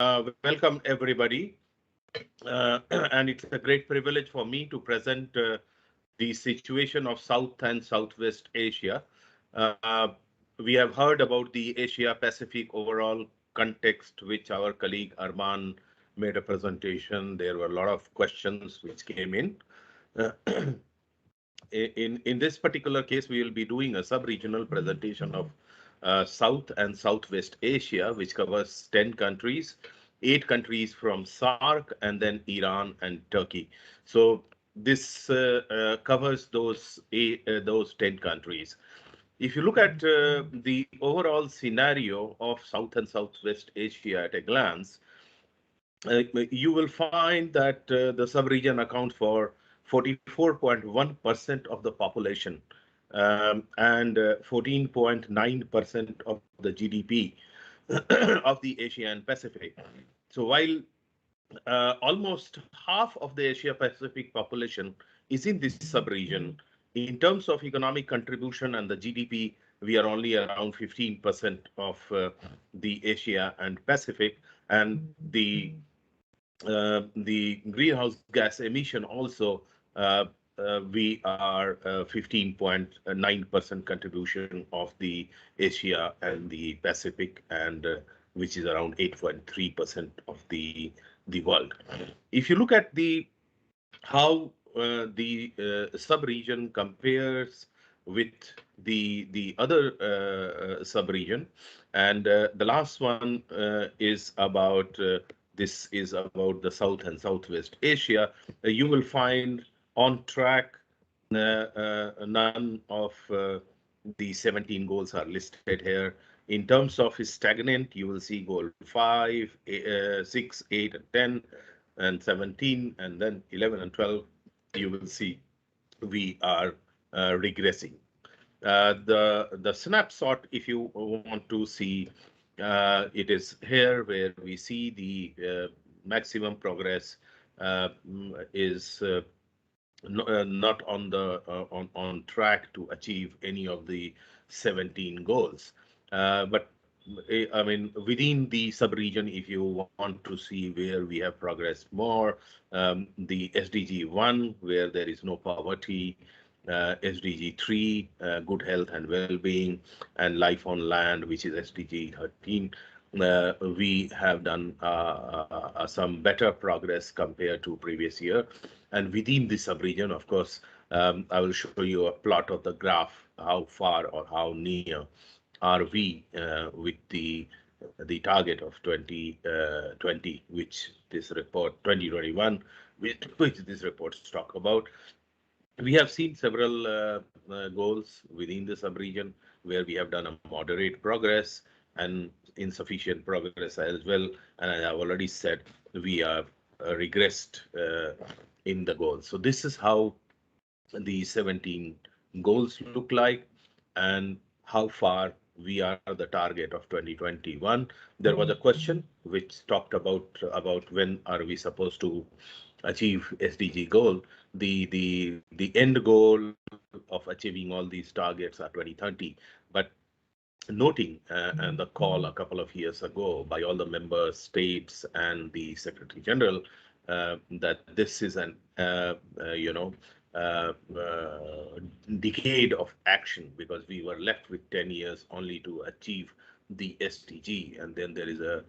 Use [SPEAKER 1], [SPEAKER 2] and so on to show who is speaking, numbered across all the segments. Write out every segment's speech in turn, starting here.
[SPEAKER 1] Welcome everybody, and it's a great privilege for me to present the situation of South and Southwest Asia. Uh, we have heard about the Asia Pacific overall context, which our colleague Arman made a presentation. There were a lot of questions which came in. Uh, in this particular case, we will be doing a sub-regional presentation of South and Southwest Asia, which covers 10 countries, 8 countries from SAARC, and then Iran and Turkey. So this covers those 10 countries. If you look at the overall scenario of South and Southwest Asia at a glance, you will find that the sub-region accounts for 44.1% of the population and 14.9% of the GDP of the Asia and Pacific. So while almost half of the Asia Pacific population is in this sub-region, in terms of economic contribution and the GDP, we are only around 15% of the Asia and Pacific, and the greenhouse gas emission also, we are 15.9% contribution of the Asia and the Pacific, and which is around 8.3% of the world. If you look at how the sub-region compares with the other sub-region, and the last one is about this is about the South and Southwest Asia. You will find on track none of the 17 goals are listed here. In terms of stagnant, you will see goal 5, 6, 8, and 10, and 17, and then 11 and 12. You will see we are regressing. The snapshot, if you want to see, it is here where we see the maximum progress is not on the on track to achieve any of the 17 goals. But I mean, within the sub-region, if you want to see where we have progressed more, the SDG 1, where there is no poverty, SDG 3, good health and well-being, and life on land, which is SDG 13. We have done some better progress compared to previous year. And within the sub-region, of course, I will show you a plot of the graph, how far or how near are we with the target of 2020, which this report, 2021, which this report talk about. We have seen several goals within the sub-region where we have done a moderate progress and insufficient progress as well. And I have already said we are regressed in the goals. So this is how the 17 goals look like and how far we are the target of 2021. There was a question which talked about when are we supposed to achieve SDG goal. The end goal of achieving all these targets are 2030, but noting and the call a couple of years ago by all the member states and the Secretary General that this is an decade of action, because we were left with 10 years only to achieve the SDG, and then there is a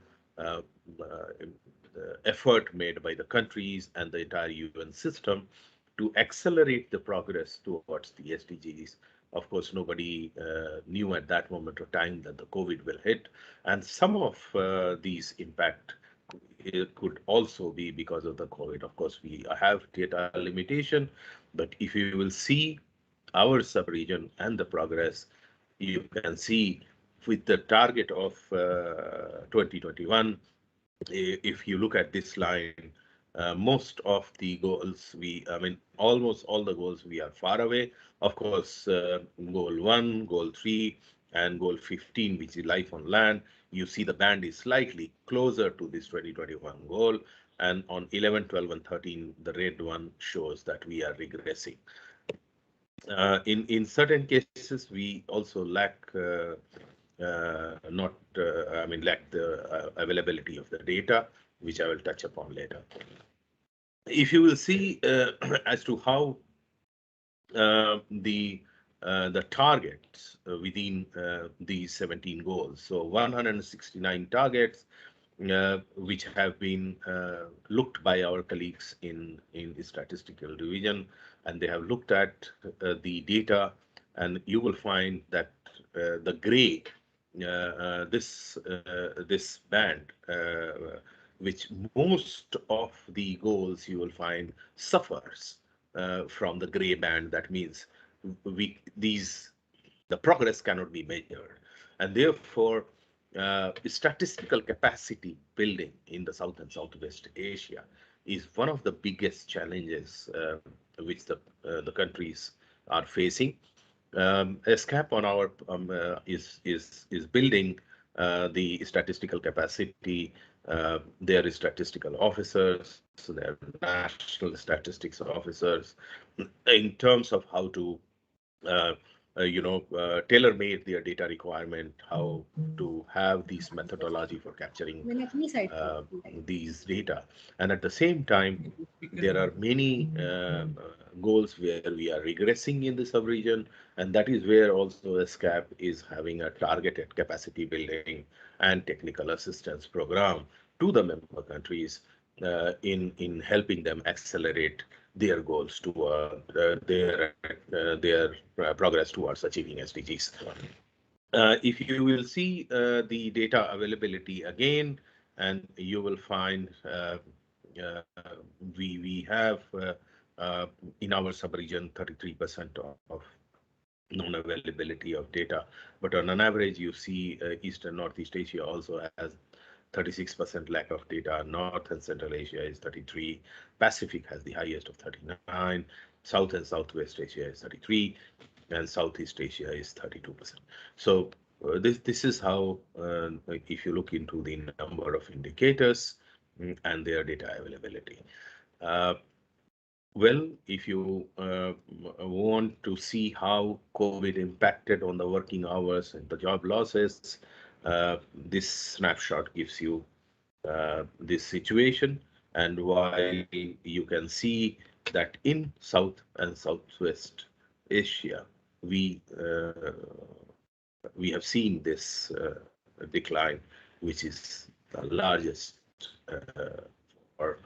[SPEAKER 1] effort made by the countries and the entire UN system to accelerate the progress towards the SDGs. Of course, nobody knew at that moment of time that the COVID will hit, and some of these impact could also be because of the COVID. Of course, we have data limitation, but if you will see our sub-region and the progress, you can see with the target of 2021, if you look at this line, most of the goals, almost all the goals we are far away. Of course, goal 1, goal 3, and goal 15, which is life on land, you see the band is slightly closer to this 2021 goal. And on 11, 12, and 13, the red one shows that we are regressing. In certain cases, we also lack not lack the availability of the data, which I will touch upon later. If you will see as to how the targets within these 17 goals. So 169 targets which have been looked by our colleagues in the statistical division, and they have looked at the data, and you will find that the gray, this band, which most of the goals you will find suffers from the gray band. That means the progress cannot be measured, and therefore statistical capacity building in the South and Southwest Asia is one of the biggest challenges which the countries are facing. ESCAP on our is building the statistical capacity. There is statistical officers, so there are national statistics officers, in terms of how to uh, tailor-made their data requirement, how to have this methodology for capturing these data. And at the same time, there are many goals where we are regressing in the sub-region, and that is where also ESCAP is having a targeted capacity building and technical assistance program to the member countries in helping them accelerate their goals toward their progress towards achieving SDGs. If you will see the data availability again, and you will find uh, we have in our sub-region 33% of non-availability of data, but on an average, you see East and Northeast Asia also has 36% lack of data. North and Central Asia is 33. Pacific has the highest of 39. South and Southwest Asia is 33, and Southeast Asia is 32%. So this is how, if you look into the number of indicators and their data availability. Well, if you want to see how COVID impacted on the working hours and the job losses, this snapshot gives you this situation. And while you can see that in South and Southwest Asia, we have seen this decline, which is the largest for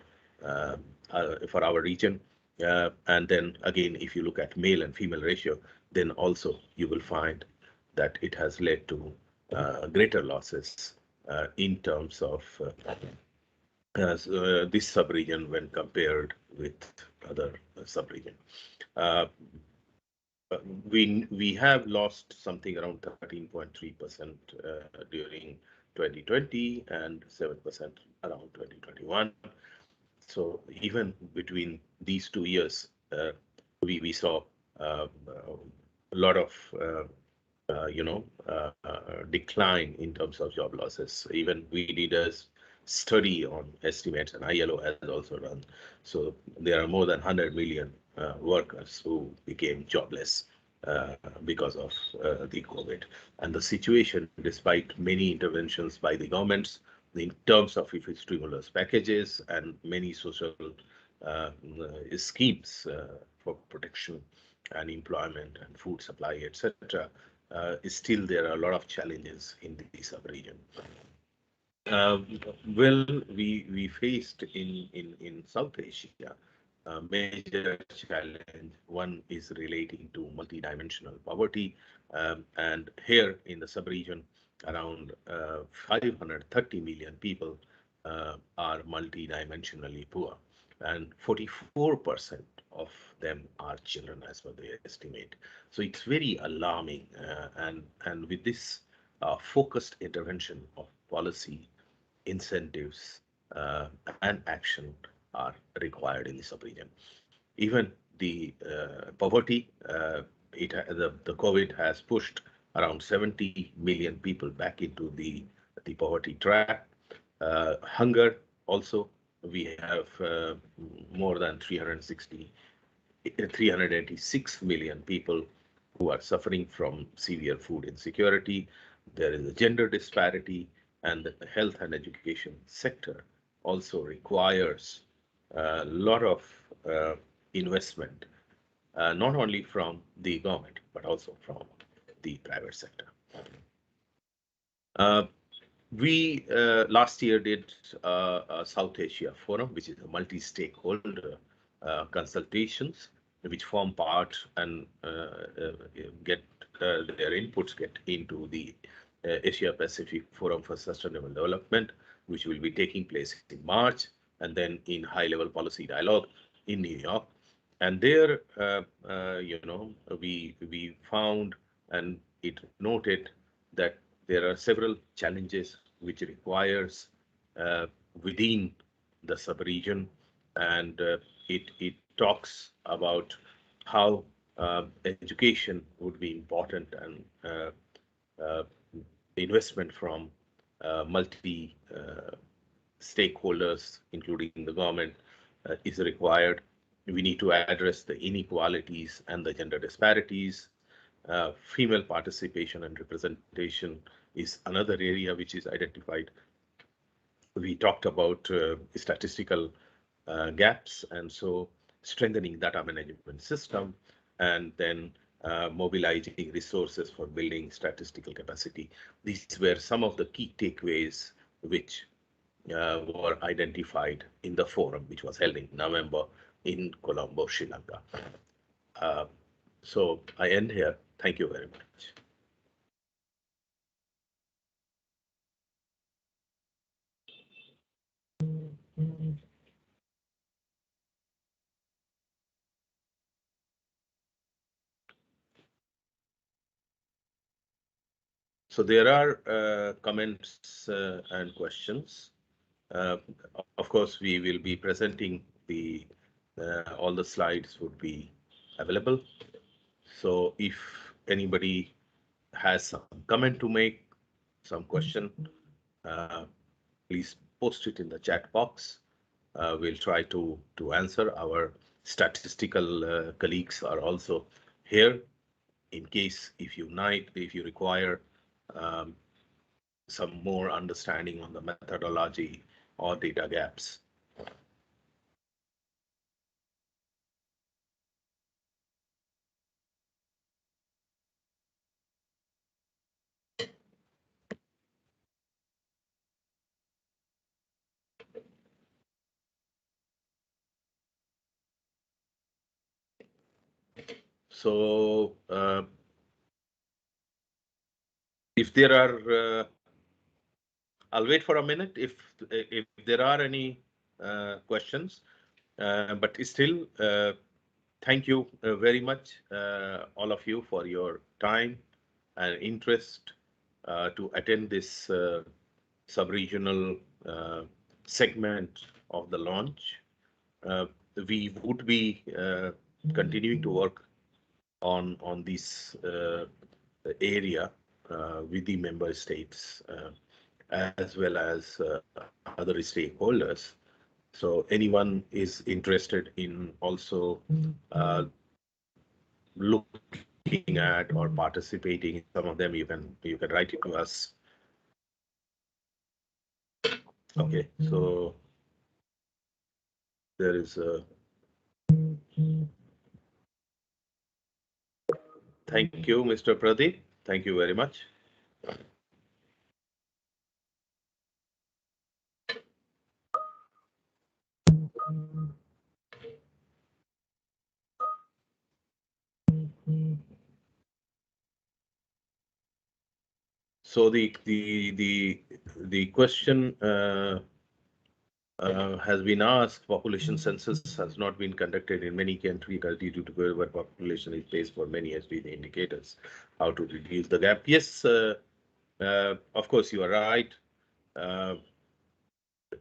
[SPEAKER 1] for our region. And then again, if you look at male and female ratio, then also you will find that it has led to greater losses in terms of this sub-region when compared with other sub-region. Uh, we have lost something around 13.3% during 2020 and 7% around 2021. So even between these 2 years, we saw a lot of decline in terms of job losses. Even we did a study on estimates, and ILO has also done. So there are more than 100 million workers who became jobless because of the COVID. And the situation, despite many interventions by the governments in terms of stimulus packages and many social schemes for protection and employment and food supply, etc., still there are a lot of challenges in the sub-region. Well, we faced in South Asia a major challenge. One is relating to multidimensional poverty, and here in the sub-region, around 530 million people are multidimensionally poor, and 44% of them are children, as per the estimate. So it's very alarming, and with this focused intervention of policy, incentives, and action are required in the sub-region. Even the poverty, the COVID has pushed around 70 million people back into the poverty trap. Hunger also, we have more than 386 million people who are suffering from severe food insecurity. there is a gender disparity, and the health and education sector also requires a lot of investment, not only from the government, but also from the private sector. Uh, we last year did a South Asia Forum, which is a multi-stakeholder consultations, which form part and get their inputs get into the Asia Pacific Forum for Sustainable Development, which will be taking place in March, and then in high-level policy dialogue in New York. And there, we found and it noted that there are several challenges which requires within the sub-region, and it talks about how education would be important, and uh, investment from multi stakeholders, including the government, is required. We need to address the inequalities and the gender disparities. Female participation and representation is another area which is identified. We talked about statistical gaps, and so strengthening data management system, and then mobilizing resources for building statistical capacity. These were some of the key takeaways which were identified in the forum, which was held in November in Colombo, Sri Lanka. So I end here. Thank you very much. So there are comments and questions. Uh, of course, we will be presenting the all the slides would be available. So if anybody has some comment to make, some question, uh, please post it in the chat box. We'll try to answer. Our statistical colleagues are also here in case if you require um, some more understanding on the methodology or data gaps. So if there are, I'll wait for a minute if there are any questions. But still, thank you very much, all of you, for your time and interest to attend this sub-regional segment of the launch. We would be continuing to work on this area with the member states as well as other stakeholders. So anyone is interested in also looking at or participating in some of them, you can write it to us. Okay, so there is a thank you, Mr. Pradeep. Thank you very much. So the question has been asked. Population census has not been conducted in many countries due to where population is based for many SDG indicators. How to reduce the gap? Yes, of course you are right.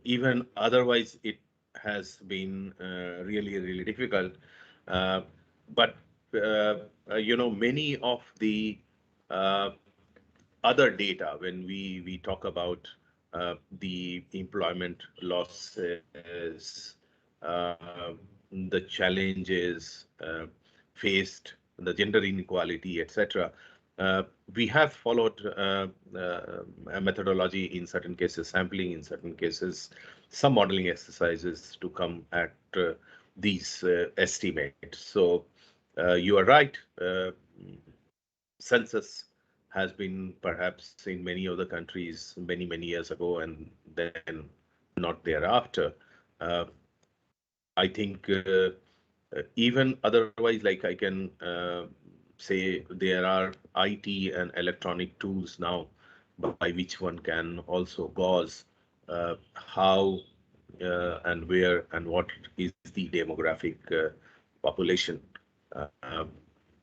[SPEAKER 1] Even otherwise, it has been really difficult. But many of the other data, when we talk about the employment losses, uh, the challenges faced, the gender inequality, etc. We have followed a methodology in certain cases, sampling in certain cases, some modeling exercises to come at these estimates. So you are right. Census has been perhaps in many of the countries many years ago, and then not thereafter. Uh, I think even otherwise, like I can say, there are IT and electronic tools now by which one can also gauge how and where and what is the demographic population. Uh,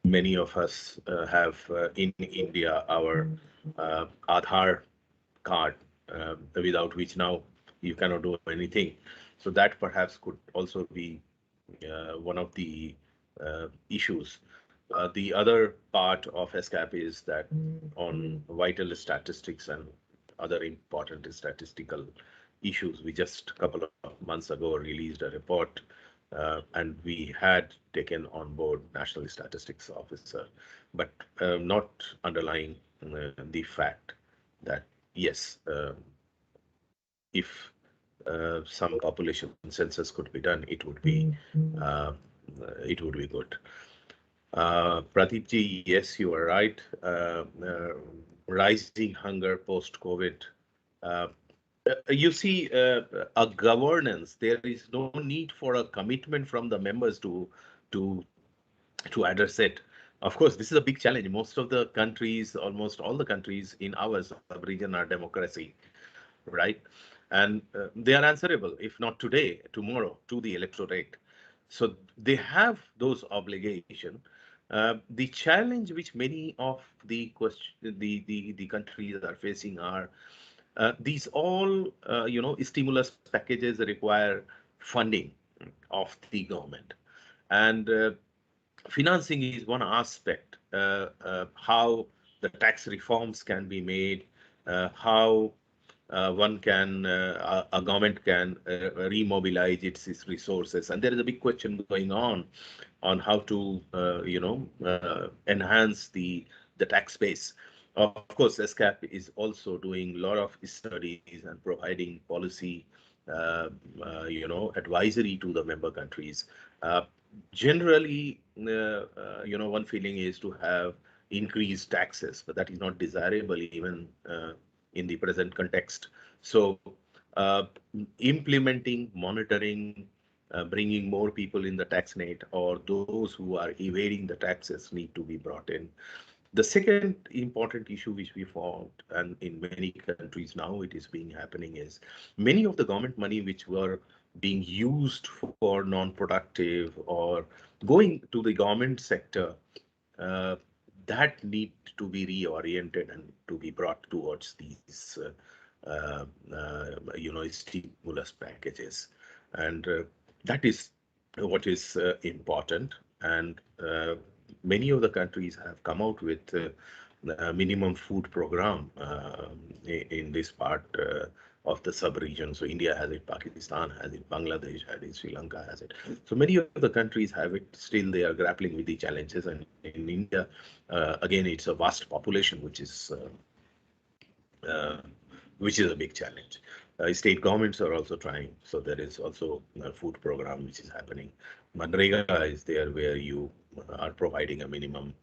[SPEAKER 1] Many of us have in India our Aadhaar card, without which now you cannot do anything. So that perhaps could also be one of the issues. The other part of ESCAP is that on vital statistics and other important statistical issues, we just a couple of months ago released a report, and we had taken on board National Statistics Officer, but not underlying the fact that yes, if some population census could be done, uh, it would be good. Pradeep ji, yes, you are right. Rising hunger post-COVID. Uh, you see, a governance. There is no need for a commitment from the members to to address it. Of course, this is a big challenge. Most of the countries, almost all the countries in our sub-region are democracy, right? And they are answerable, if not today, tomorrow, to the electorate. So they have those obligations. The challenge which many of the the countries are facing are these all stimulus packages require funding of the government, and financing is one aspect. How the tax reforms can be made, how one can a government can remobilize its resources, and there is a big question going on how to enhance the tax base. Of course, ESCAP is also doing a lot of studies and providing policy advisory to the member countries. Generally, one feeling is to have increased taxes, but that is not desirable even in the present context. So, uh, implementing, monitoring, bringing more people in the tax net, or those who are evading the taxes need to be brought in. The second important issue which we found, and in many countries now it is being happening, is many of the government money which were being used for non-productive or going to the government sector, uh, that need to be reoriented and to be brought towards these stimulus packages, and that is what is important. And many of the countries have come out with a minimum food program in this part of the sub-region. So India has it, Pakistan has it, Bangladesh has it, Sri Lanka has it. So many of the countries have it. Still, they are grappling with the challenges. And in India, again, it's a vast population, uh, which is a big challenge. State governments are also trying. So there is also a food program which is happening. Manrega is there where you are providing a minimum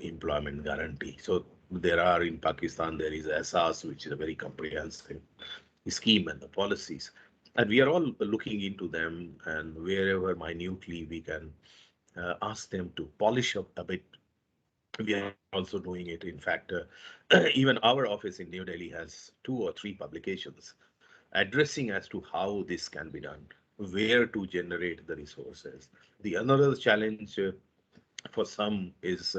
[SPEAKER 1] employment guarantee. So there are in Pakistan, there is SAS, which is a very comprehensive scheme and the policies. And we are all looking into them, and wherever minutely we can ask them to polish up a bit, we are also doing it. In fact, even our office in New Delhi has 2 or 3 publications addressing as to how this can be done, where to generate the resources. The another challenge for some is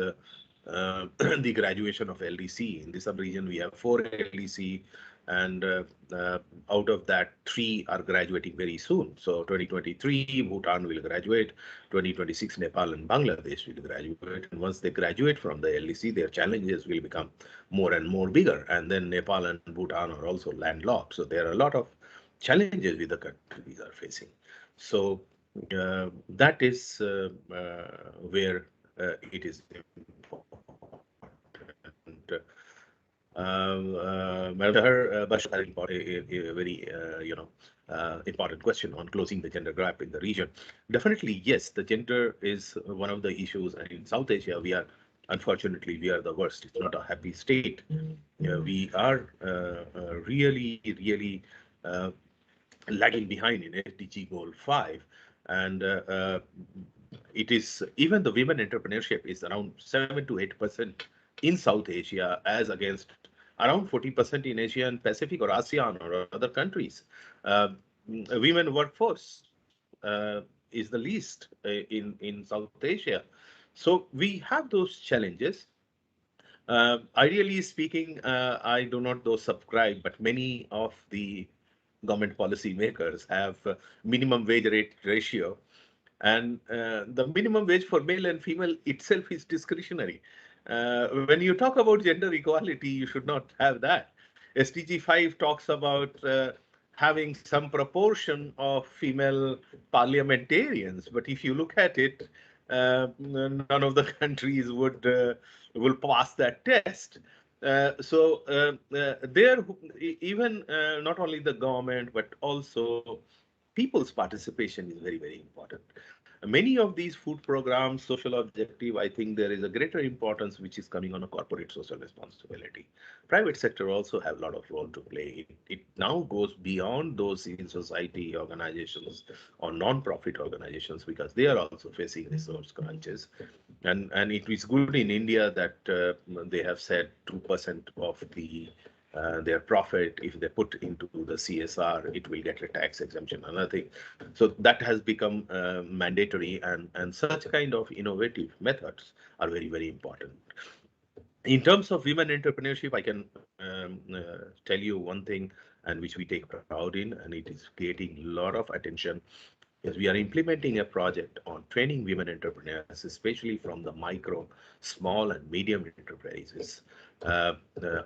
[SPEAKER 1] the graduation of LDC. In the sub-region, we have 4 LDC, and out of that, 3 are graduating very soon. So 2023, Bhutan will graduate. 2026, Nepal and Bangladesh will graduate. And once they graduate from the LDC, their challenges will become more and more bigger. And then Nepal and Bhutan are also landlocked. So there are a lot of challenges with the countries are facing. So that is where it is important. But a very important question on closing the gender gap in the region. Definitely, yes, the gender is one of the issues, and in South Asia, unfortunately, we are the worst. It's not a happy state. We are really uh, lagging behind in SDG Goal 5. And it is even the women entrepreneurship is around 7 to 8% in South Asia, as against around 40% in Asia and Pacific or ASEAN or other countries. Uh, Women workforce is the least in South Asia. So we have those challenges. Ideally speaking, I do not though subscribe, but many of the government policy makers have minimum wage rate ratio, and the minimum wage for male and female itself is discretionary. When you talk about gender equality, you should not have that. SDG 5 talks about having some proportion of female parliamentarians, but if you look at it, none of the countries will pass that test. There, even not only the government but also people's participation is very important. Many of these food programs, social objective, I think there is a greater importance which is coming on a corporate social responsibility. Private sector also have a lot of role to play. It now goes beyond those civil society organizations or non-profit organizations, because they are also facing resource crunches. And it is good in India that they have said 2% of their profit, if they put into the CSR, it will get a tax exemption, another thing. So that has become mandatory, and such kind of innovative methods are very important. In terms of women entrepreneurship, I can tell you one thing, and which we take proud in, and it is getting a lot of attention. Yes, we are implementing a project on training women entrepreneurs, especially from the micro, small, and medium enterprises,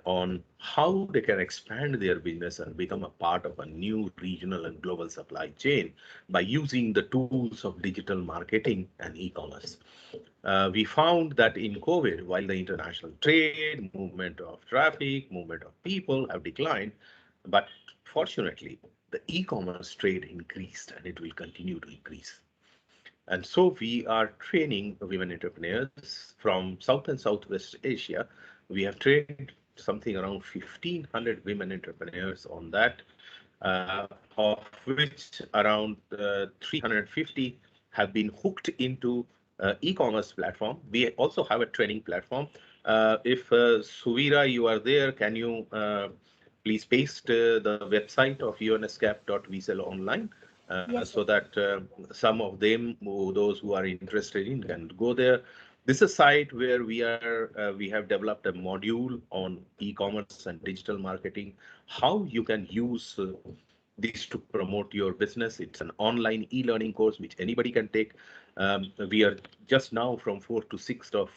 [SPEAKER 1] on how they can expand their business and become a part of a new regional and global supply chain by using the tools of digital marketing and e-commerce. We found that in COVID, while the international trade, movement of traffic, movement of people have declined, but fortunately, the e-commerce trade increased and it will continue to increase. And so we are training women entrepreneurs from South and Southwest Asia. We have trained something around 1,500 women entrepreneurs on that, of which around 350 have been hooked into e-commerce platform. We also have a training platform. If Suvira, you are there, can you please paste the website of unscap.vsell online,
[SPEAKER 2] Yes,
[SPEAKER 1] so
[SPEAKER 2] sir.
[SPEAKER 1] that some of them, those who are interested in, can go there. This is a site where we have developed a module on e-commerce and digital marketing, how you can use this to promote your business. It's an online e-learning course which anybody can take. We are just now from 4th to 6th of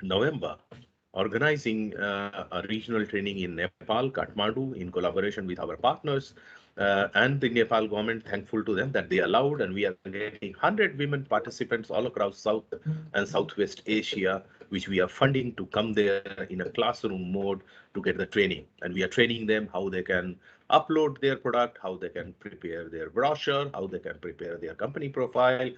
[SPEAKER 1] November organizing a regional training in Nepal, Kathmandu, in collaboration with our partners and the Nepal government. Thankful to them that they allowed, and we are getting 100 women participants all across South and Southwest Asia, which we are funding to come there in a classroom mode to get the training. And we are training them how they can upload their product, how they can prepare their brochure, how they can prepare their company profile,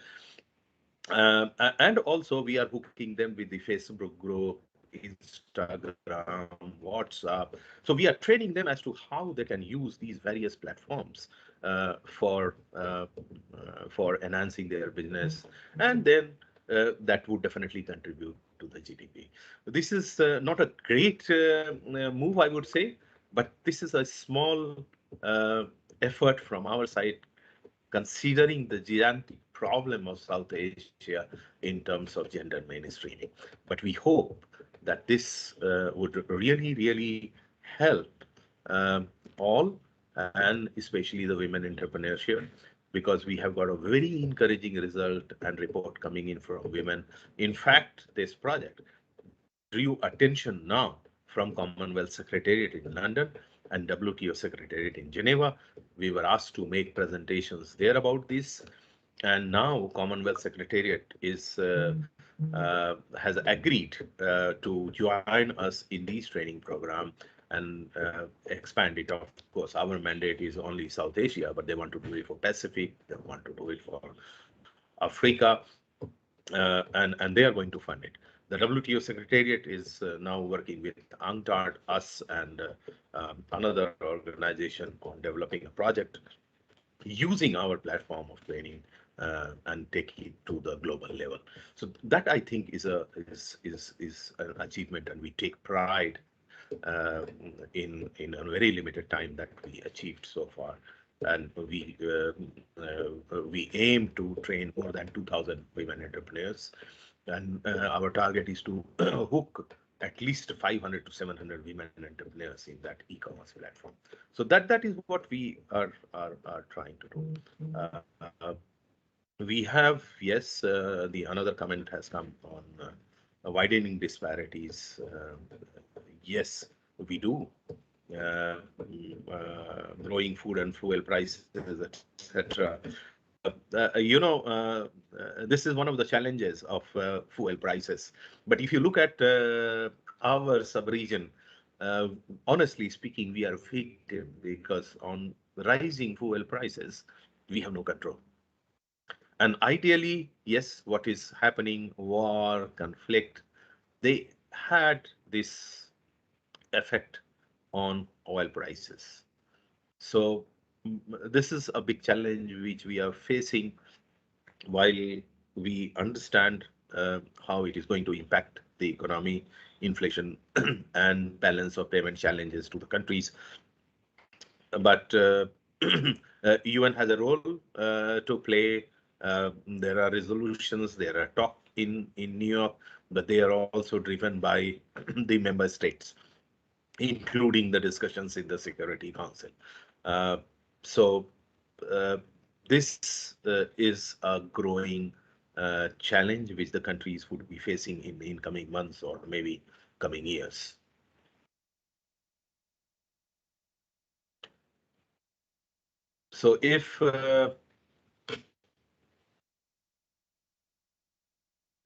[SPEAKER 1] and also we are hooking them with the Facebook group, Instagram, WhatsApp. So we are training them as to how they can use these various platforms for enhancing their business, and then that would definitely contribute to the GDP. This is not a great move, I would say, but this is a small effort from our side, considering the gigantic problem of South Asia in terms of gender mainstreaming. But we hope that this would really help all, and especially the women entrepreneurship, because we have got a very encouraging result and report coming in from women. In fact, this project drew attention now from Commonwealth Secretariat in London and WTO Secretariat in Geneva. We were asked to make presentations there about this, and now Commonwealth Secretariat has agreed to join us in this training program, and expand it. Of course, our mandate is only South Asia, but they want to do it for Pacific, they want to do it for Africa, and they are going to fund it. The WTO Secretariat is now working with UNCTAD, us, and another organization on developing a project using our platform of training and taking it to the global level. So that I think is an achievement, and we take pride in a very limited time that we achieved so far. And we aim to train more than 2,000 women entrepreneurs, and our target is to hook at least 500 to 700 women entrepreneurs in that e-commerce platform. So that is what we are trying to do. We have, yes, the another comment has come on widening disparities. Yes, we do. Growing food and fuel prices, etc. This is one of the challenges of fuel prices. But if you look at our sub-region, uh, honestly speaking, we are victim because on rising fuel prices, we have no control. And ideally, yes, what is happening, war, conflict, they had this effect on oil prices. So this is a big challenge which we are facing, while we understand how it is going to impact the economy, inflation, and balance of payment challenges to the countries. But UN has a role to play. There are resolutions, there are talk in New York, but they are also driven by the member states, including the discussions in the Security Council. Uh, so uh, this is a growing challenge which the countries would be facing in the incoming months or maybe coming years. So if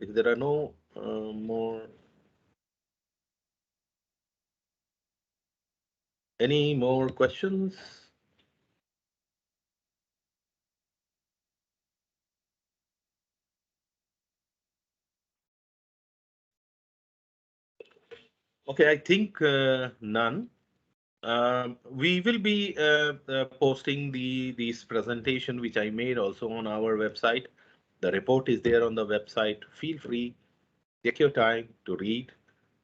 [SPEAKER 1] there are no more any more questions? Okay, I think none. We will be posting these presentation which I made also on our website. The report is there on the website. Feel free, take your time to read.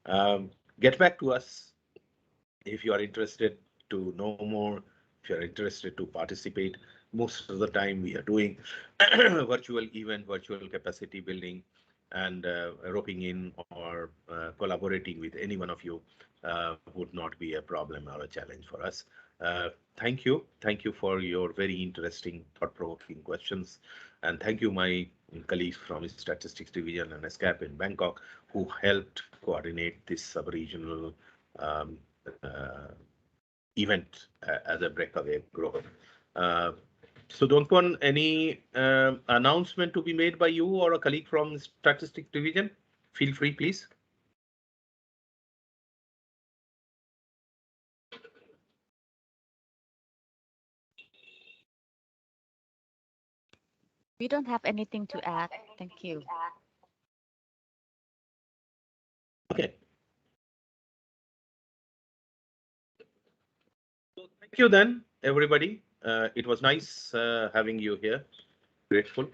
[SPEAKER 1] Um, get back to us if you are interested to know more, if you're interested to participate. Most of the time we are doing virtual event, virtual capacity building, and roping in or collaborating with any one of you would not be a problem or a challenge for us. Thank you. Thank you for your very interesting, thought-provoking questions. And thank you, my colleagues from Statistics Division and ESCAP in Bangkok, who helped coordinate this sub-regional um, uh, event as a breakaway growth. Uh, so don't want any announcement to be made by you or a colleague from Statistics Division? Feel free, please.
[SPEAKER 2] We don't have anything to add. Thank you.
[SPEAKER 1] Okay. So thank you then, everybody. It was nice having you here. Grateful.